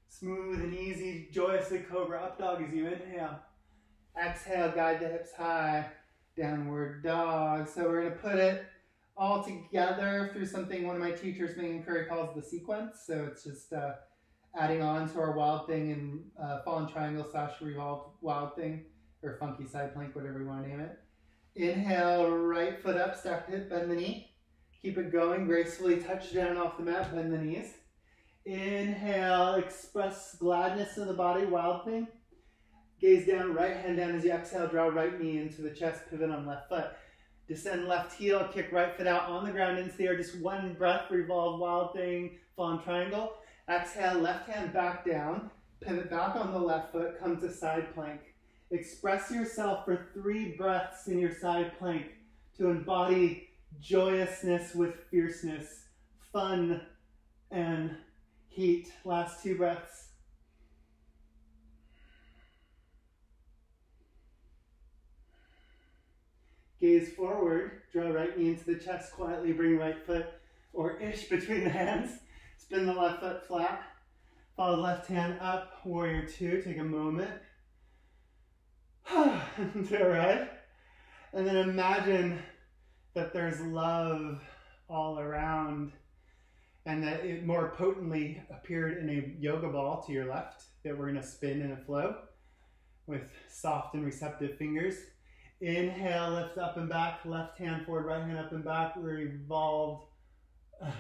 Smooth and easy, joyously cobra up dog as you inhale. Exhale, guide the hips high, downward dog. So we're going to put it all together through something one of my teachers, Megan Curry, calls the sequence. So it's just adding on to our wild thing and fallen triangle / revolve wild thing, or funky side plank, whatever you want to name it. Inhale, right foot up, stack the hip, bend the knee. Keep it going, gracefully touch down off the mat, bend the knees. Inhale, express gladness in the body, wild thing. Gaze down, right hand down as you exhale, draw right knee into the chest, pivot on left foot. Descend left heel, kick right foot out on the ground into the air. Just one breath, revolve, wild thing, fall in triangle. Exhale, left hand back down, pivot back on the left foot, come to side plank. Express yourself for 3 breaths in your side plank to embody joyousness with fierceness, fun and heat. Last 2 breaths. Gaze forward, draw right knee into the chest, quietly bring right foot or ish between the hands. Spin the left foot flat. Follow the left hand up, warrior 2, take a moment to arrive. And then imagine that there's love all around and that it more potently appeared in a yoga ball to your left that we're gonna spin in a flow with soft and receptive fingers. Inhale, lift up and back, left hand forward, right hand up and back, revolved,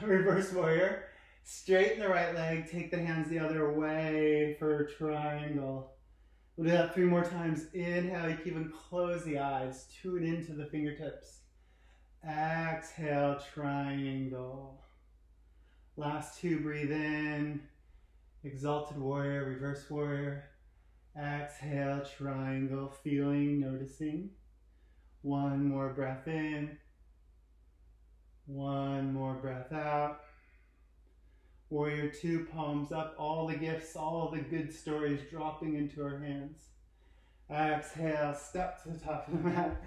reverse warrior. Straighten the right leg, take the hands the other way for triangle. We'll do that 3 more times. Inhale, you can even close the eyes, tune into the fingertips. Exhale, triangle. Last 2, breathe in, exalted warrior, reverse warrior. Exhale, triangle, feeling, noticing. 1 more breath in, 1 more breath out. Warrior 2, palms up, all the gifts, all the good stories dropping into our hands. Exhale, step to the top of the mat.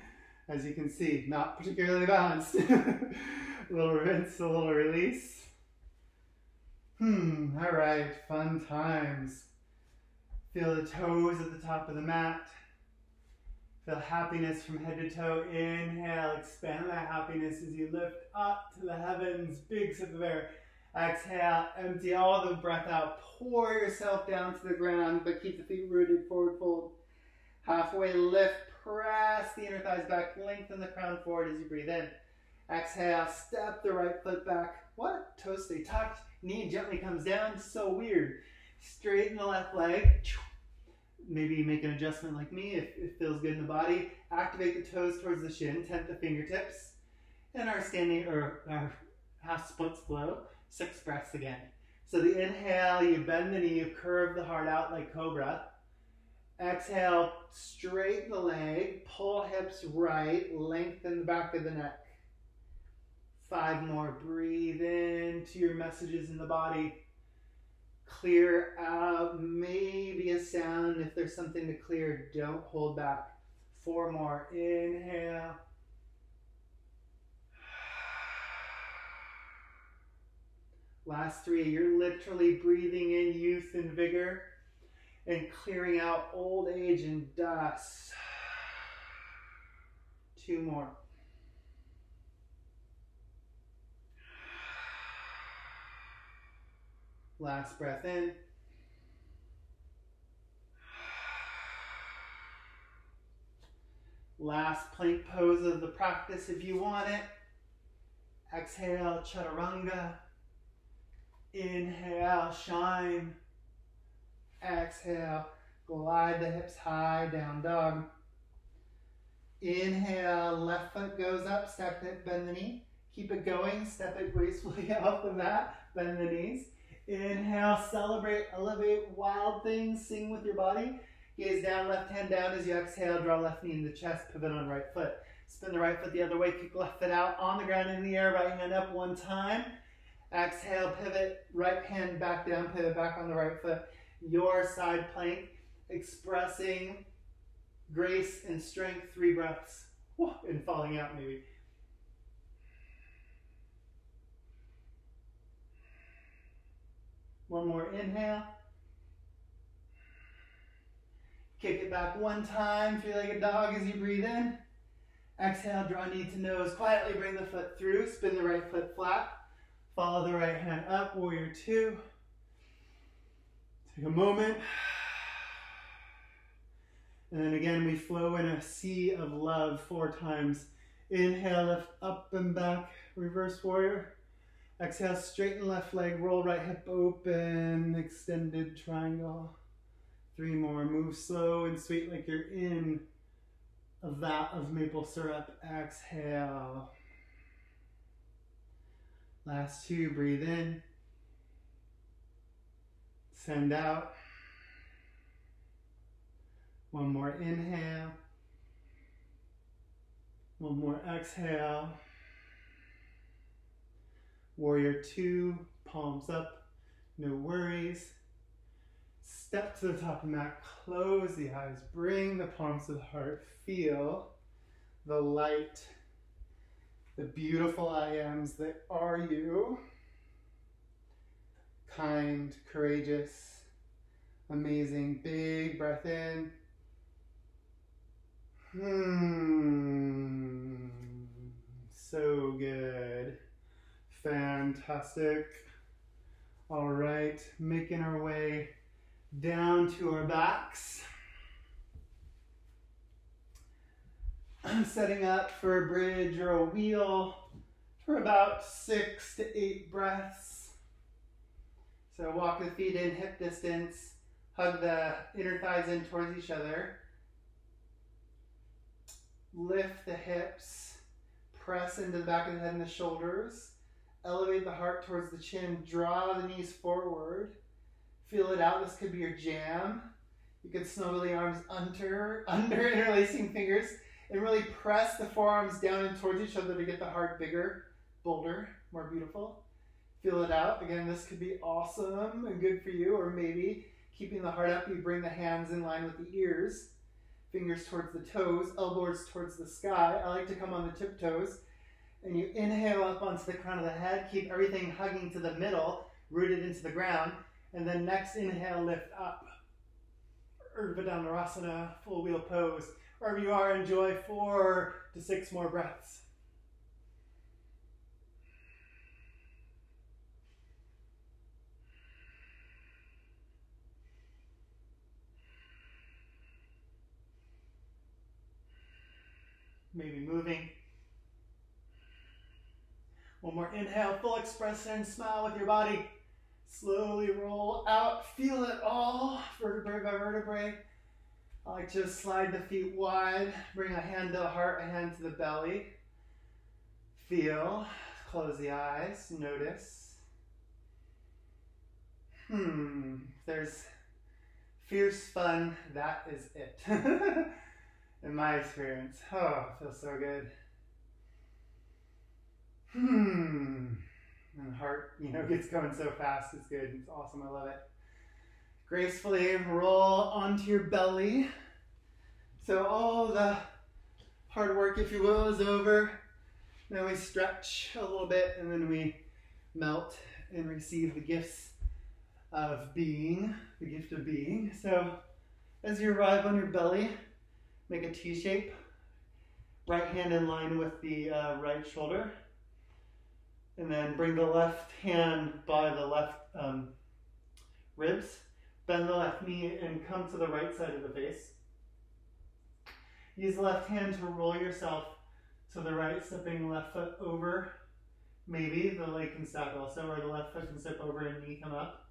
As you can see, not particularly balanced. A little rinse, a little release. All right, fun times. Feel the toes at the top of the mat. Feel happiness from head to toe. Inhale, expand that happiness as you lift up to the heavens. Big sip of air. Exhale, empty all the breath out. Pour yourself down to the ground, but keep the feet rooted, forward fold. Halfway lift, press the inner thighs back, lengthen the crown forward as you breathe in. Exhale, step the right foot back. What? Toes stay tucked, knee gently comes down. So weird. Straighten the left leg. Maybe make an adjustment like me if it feels good in the body. Activate the toes towards the shin, tent the fingertips. And our standing or our half splits flow. 6 breaths again. So the inhale, you bend the knee, you curve the heart out like cobra. Exhale, straighten the leg, pull hips right, lengthen the back of the neck. 5 more, breathe into your messages in the body. Clear out, maybe a sound. If there's something to clear, don't hold back. 4 more, inhale. Last 3, you're literally breathing in youth and vigor and clearing out old age and dust. 2 more. Last breath in. Last plank pose of the practice if you want it. Exhale, chaturanga. Inhale, shine. Exhale, glide the hips high, down dog. Inhale, left foot goes up, step it, bend the knee. Keep it going, step it gracefully off the mat, bend the knees. Inhale, celebrate, elevate, wild things, sing with your body. Gaze down, left hand down as you exhale, draw left knee in the chest, pivot on right foot. Spin the right foot the other way, kick left foot out, on the ground in the air, right hand up 1 time. Exhale, pivot, right hand back down, pivot back on the right foot. Your side plank, expressing grace and strength, 3 breaths. And falling out maybe. One more inhale. Kick it back 1 time, feel like a dog as you breathe in. Exhale, draw knee to nose, quietly bring the foot through, spin the right foot flat. Follow the right hand up, warrior 2. Take a moment. And then again, we flow in a sea of love 4 times. Inhale, lift up and back, reverse warrior. Exhale, straighten left leg, roll right hip open, extended triangle. 3 more. Move slow and sweet like you're in a vat of maple syrup. Exhale. Last 2. Breathe in. Send out. 1 more inhale. 1 more exhale. Warrior 2, palms up, no worries. Step to the top of the mat, close the eyes, bring the palms to the heart, feel the light, the beautiful I ams that are you. Kind, courageous, amazing. Big breath in. So good. Fantastic. All right, making our way down to our backs. Setting up for a bridge or a wheel for about 6 to 8 breaths. So walk the feet in hip distance, hug the inner thighs in towards each other. Lift the hips, press into the back of the head and the shoulders. Elevate the heart towards the chin, draw the knees forward. Feel it out, this could be your jam. You can snuggle the arms under interlacing fingers and really press the forearms down and towards each other to get the heart bigger, bolder, more beautiful. Feel it out. Again, this could be awesome and good for you, or maybe keeping the heart up, you bring the hands in line with the ears, fingers towards the toes, elbows towards the sky. I like to come on the tiptoes. And you inhale up onto the crown of the head, keep everything hugging to the middle, rooted into the ground. And then next inhale, lift up. Urdhva Dhanurasana, full wheel pose. Wherever you are, enjoy 4 to 6 more breaths. Maybe moving. 1 more inhale, full expression, smile with your body. Slowly roll out, feel it all, vertebrae by vertebrae. I like to slide the feet wide, bring a hand to the heart, a hand to the belly. Feel, close the eyes, notice. If there's fierce fun, that is it. In my experience. Oh, it feels so good. And the heart, gets going so fast. It's good. It's awesome. I love it. Gracefully roll onto your belly. So all the hard work, if you will, is over. Then we stretch a little bit and then we melt and receive the gifts of being, the gift of being. So as you arrive on your belly, make a T shape. Right hand in line with the right shoulder. And then bring the left hand by the left ribs. Bend the left knee and come to the right side of the face. Use the left hand to roll yourself to the right, stepping left foot over. Maybe the leg can stack also, or the left foot can step over and knee come up.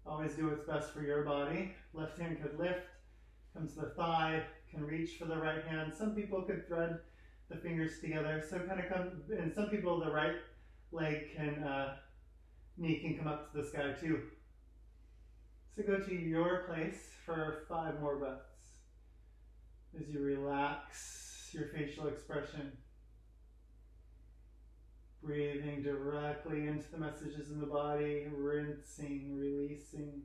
Always do what's best for your body. Left hand could lift, come to the thigh, can reach for the right hand. Some people could thread the fingers together. So kind of come, and some people the right leg can, knee can come up to the sky too. So go to your place for 5 more breaths. As you relax your facial expression. Breathing directly into the messages in the body, rinsing, releasing.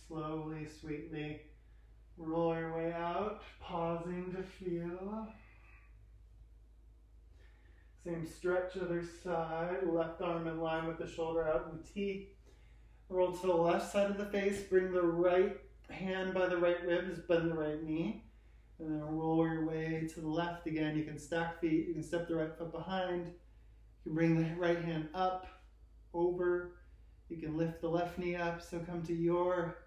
Slowly, sweetly roll your way out, pausing to feel. Same stretch other side, left arm in line with the shoulder out in T. Roll to the left side of the face, bring the right hand by the right ribs, bend the right knee. And then roll your way to the left again. You can stack feet, you can step the right foot behind. You can bring the right hand up, over. You can lift the left knee up, so come to your,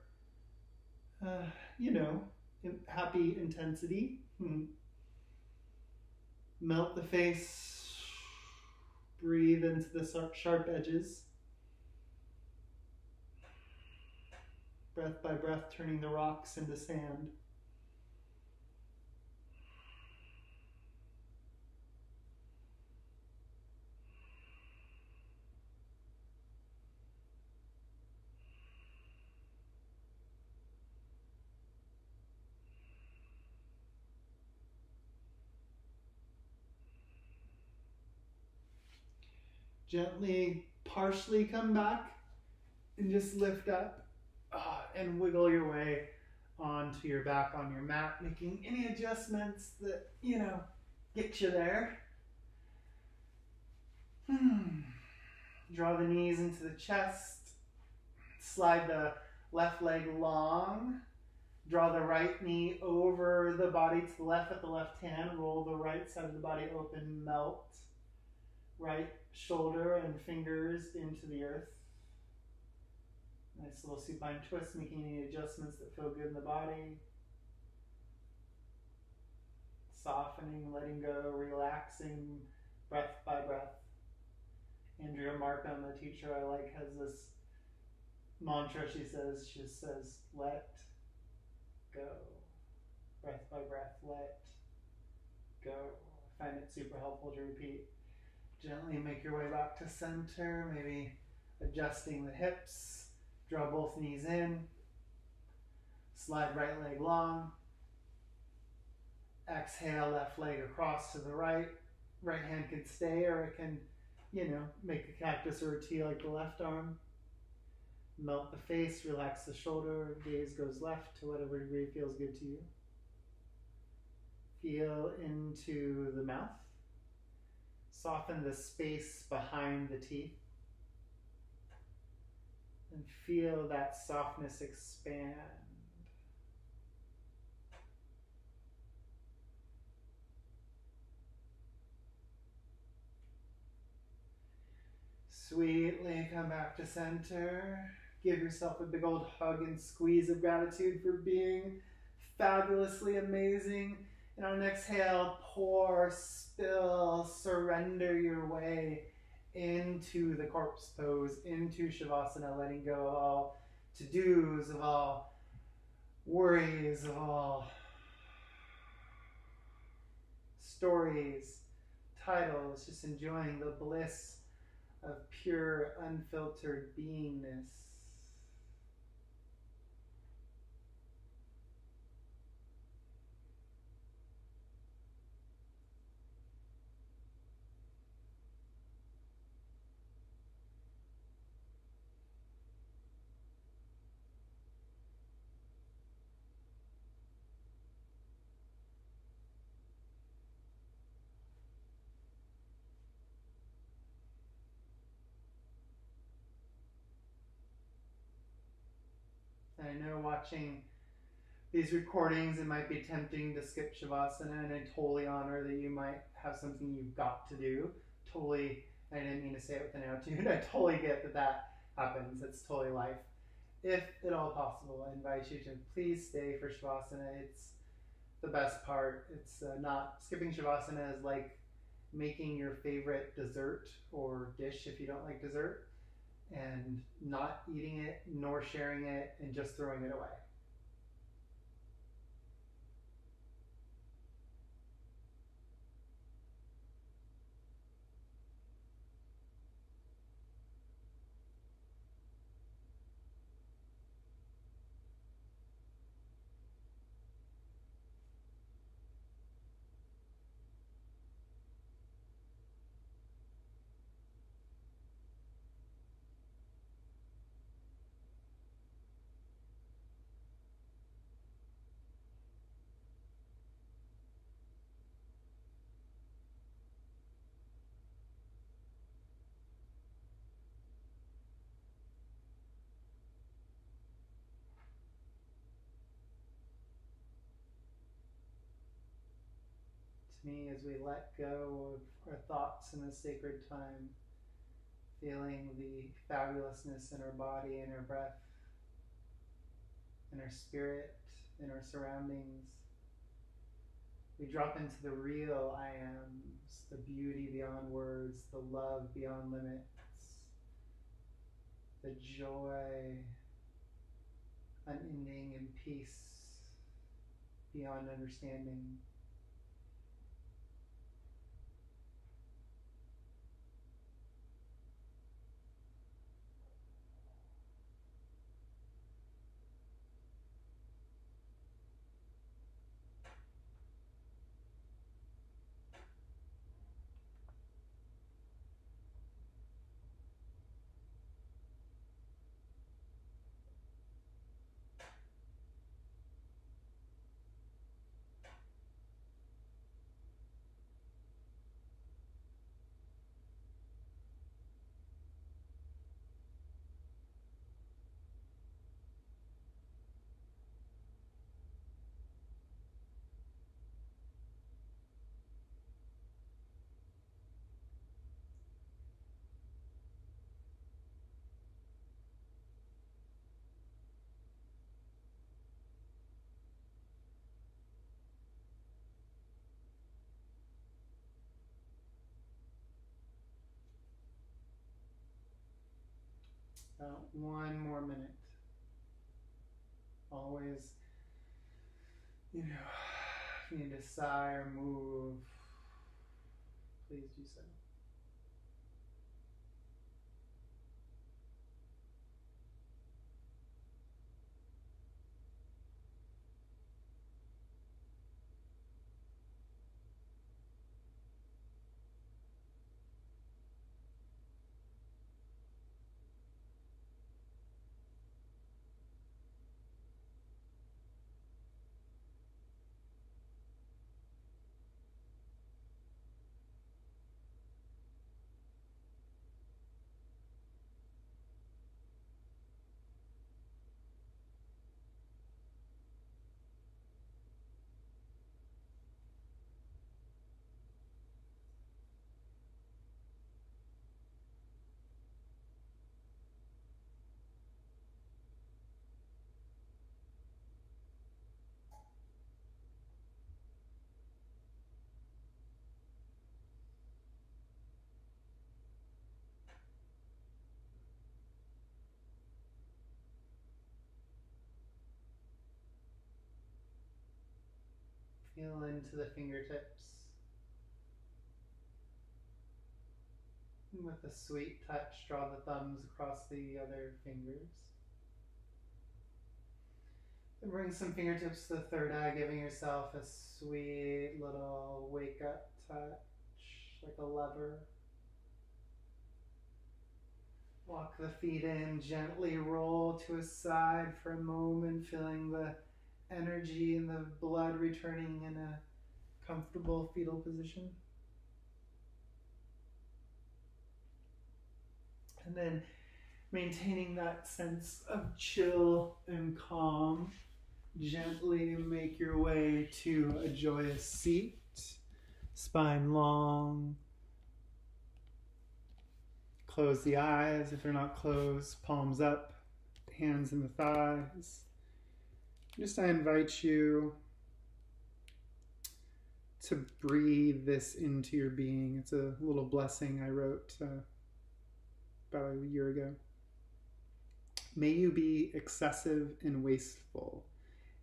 you know, happy intensity. Melt the face. Breathe into the sharp edges. Breath by breath, turning the rocks into sand. Gently, partially come back and just lift up and wiggle your way onto your back on your mat, making any adjustments that, you know, get you there. Draw the knees into the chest. Slide the left leg long. Draw the right knee over the body to the left with the left hand. Roll the right side of the body open. Melt right shoulder and fingers into the earth. Nice little supine twist, making any adjustments that feel good in the body. Softening, letting go, relaxing, breath by breath. Andrea Markham, the teacher I like, has this mantra she just says, let go. Breath by breath, let go. I find it super helpful to repeat. Gently make your way back to center, maybe adjusting the hips. Draw both knees in. Slide right leg long. Exhale, left leg across to the right. Right hand can stay, or it can, you know, make a cactus or a T like the left arm. Melt the face, relax the shoulder. Gaze goes left to whatever degree feels good to you. Feel into the mouth. Soften the space behind the teeth. And feel that softness expand. Sweetly come back to center. Give yourself a big old hug and squeeze of gratitude for being fabulously amazing. And on an exhale, pour, spill, surrender your way into the corpse pose, into Shavasana, letting go of all to-dos, of all worries, of all stories, titles, just enjoying the bliss of pure, unfiltered beingness. I know watching these recordings, it might be tempting to skip Shavasana, and I totally honor that you might have something you've got to do. Totally, I didn't mean to say it with an attitude. I totally get that that happens. It's totally life. If at all possible, I invite you to please stay for Shavasana. It's the best part. It's not, skipping Shavasana is like making your favorite dessert or dish if you don't like dessert, and not eating it, nor sharing it, and just throwing it away. To me, as we let go of our thoughts in this sacred time, feeling the fabulousness in our body, in our breath, in our spirit, in our surroundings. We drop into the real I ams, the beauty beyond words, the love beyond limits, the joy unending and peace beyond understanding. About 1 more minute. Always, if you need to sigh or move, please do so. Feel into the fingertips. And with a sweet touch, draw the thumbs across the other fingers. And bring some fingertips to the third eye, giving yourself a sweet little wake up touch, like a lever. Walk the feet in, gently roll to a side for a moment, feeling the energy and the blood returning in a comfortable fetal position. And then maintaining that sense of chill and calm, gently make your way to a joyous seat, spine long. Close the eyes if they're not closed, palms up, hands in the thighs. Just I invite you to breathe this into your being. It's a little blessing I wrote about a year ago. May you be excessive and wasteful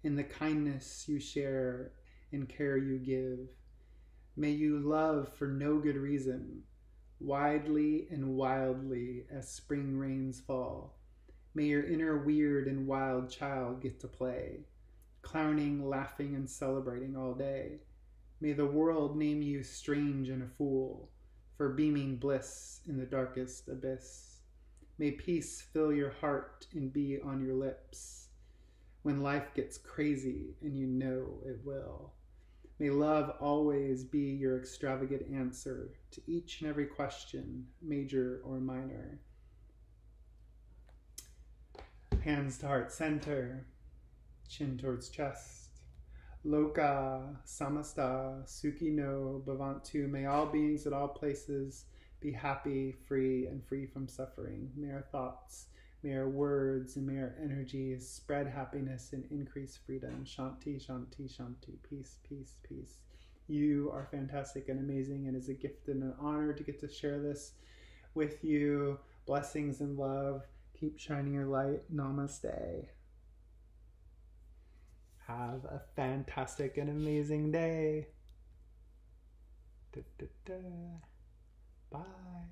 in the kindness you share and care you give. May you love for no good reason, widely and wildly as spring rains fall. May your inner weird and wild child get to play, clowning, laughing, and celebrating all day. May the world name you strange and a fool for beaming bliss in the darkest abyss. May peace fill your heart and be on your lips when life gets crazy, and you know it will. May love always be your extravagant answer to each and every question, major or minor. Hands to heart center, chin towards chest. Loka, samasta, sukhi no, bhavantu. May all beings at all places be happy, free, and free from suffering. May our thoughts, may our words, and may our energies spread happiness and increase freedom. Shanti, Shanti, Shanti. Peace, peace, peace. You are fantastic and amazing, and it's a gift and an honor to get to share this with you. Blessings and love. Keep shining your light. Namaste. Have a fantastic and amazing day. Da, da, da. Bye.